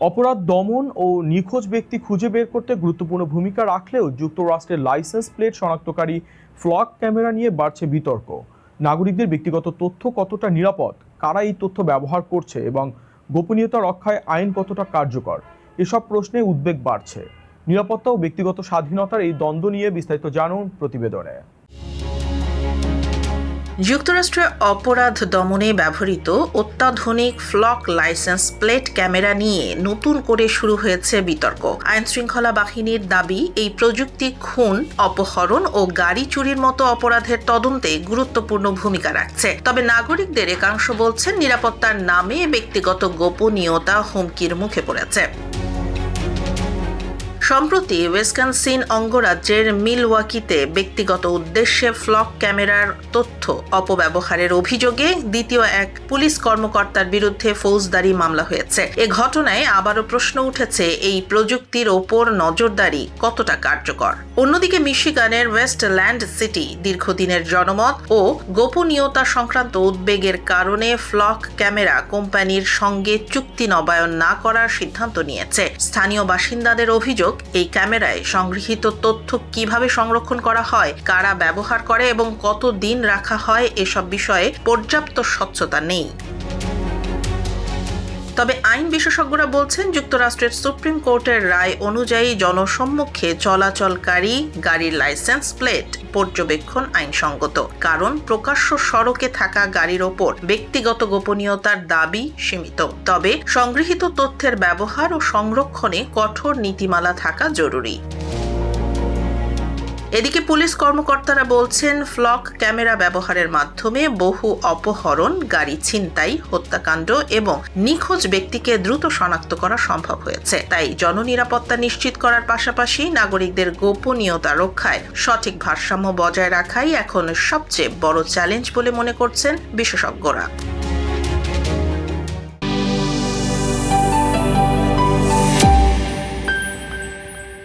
অপরাধ দমন ও নিখোঁজ ব্যক্তি খুঁজে বের করতে গুরুত্বপূর্ণ ভূমিকা রাখলেও যুক্তরাষ্ট্রের লাইসেন্স প্লেট শনাক্তকারী ফ্লক ক্যামেরা নিয়ে বাড়ছে বিতর্ক। নাগরিকদের ব্যক্তিগত তথ্য কতটা নিরাপদ, কারা এই তথ্য ব্যবহার করছে এবং গোপনীয়তা রক্ষায় আইন কতটা কার্যকর, এসব প্রশ্নে উদ্বেগ বাড়ছে। নিরাপত্তা ও ব্যক্তিগত স্বাধীনতার এই দ্বন্দ্ব নিয়ে বিস্তারিত জানুন প্রতিবেদনে। যুক্তরাষ্ট্রে অপরাধ দমনে ব্যবহৃত অত্যাধুনিক ফ্লক লাইসেন্স প্লেট ক্যামেরা নিয়ে নতুন করে শুরু হয়েছে বিতর্ক। আইনশৃঙ্খলা বাহিনীর দাবি, এই প্রযুক্তি খুন, অপহরণ ও গাড়ি চুরির মতো অপরাধের তদন্তে গুরুত্বপূর্ণ ভূমিকা রাখছে। তবে নাগরিকদের একাংশ বলছেন নিরাপত্তার নামে ব্যক্তিগত গোপনীয়তা হুমকির মুখে পড়েছে। সম্প্রতি উইসকনসিন অঙ্গরাজ্যের মিলওয়াকিতে ব্যক্তিগত উদ্দেশ্যে ফ্লক ক্যামেরার তথ্য অপব্যবহারের অভিযোগে দ্বিতীয় এক পুলিশ কর্মকর্তার বিরুদ্ধে ফৌজদারি মামলা হয়েছে। এ ঘটনায় আবারও প্রশ্ন উঠেছে, এই প্রযুক্তির ওপর নজরদারি কতটা কার্যকর। অন্যদিকে মিশিগানের ওয়েস্টল্যান্ড সিটি দীর্ঘদিনের জনমত ও গোপনীয়তা সংক্রান্ত উদ্বেগের কারণে ফ্লক ক্যামেরা কোম্পানির সঙ্গে চুক্তি নবায়ন না করার সিদ্ধান্ত নিয়েছে। স্থানীয় বাসিন্দাদের অভিযোগ, এই ক্যামেরায় সংগৃহীত তথ্য কিভাবে সংরক্ষণ করা হয়, কারা ব্যবহার করে এবং কত দিন রাখা হয়, এসব বিষয়ে পর্যাপ্ত স্বচ্ছতা নেই। তবে আইন বিশেষজ্ঞরা বলছেন, যুক্তরাষ্ট্রের সুপ্রিম কোর্টের রায় অনুযায়ী জনসম্মুখে চলাচলকারী গাড়ির লাইসেন্স প্লেট পর্যবেক্ষণ আইনসঙ্গত, কারণ প্রকাশ্য সড়কে থাকা গাড়ির ওপর ব্যক্তিগত গোপনীয়তার দাবি সীমিত। তবে সংগৃহীত তথ্যের ব্যবহার ও সংরক্ষণে কঠোর নীতিমালা থাকা জরুরি। এদিকে পুলিশ কর্মকর্তারা বলছেন, ফ্লক ক্যামেরা ব্যবহারের মাধ্যমে বহু অপহরণ, গাড়ি ছিনতাই, হত্যাকাণ্ড এবং নিখোঁজ ব্যক্তিকে দ্রুত শনাক্ত করা সম্ভব হয়েছে। তাই জননিরাপত্তা নিশ্চিত করার পাশাপাশি নাগরিকদের গোপনীয়তা রক্ষায় সঠিক ভারসাম্য বজায় রাখাই এখন সবচেয়ে বড় চ্যালেঞ্জ বলে মনে করছেন বিশেষজ্ঞরা।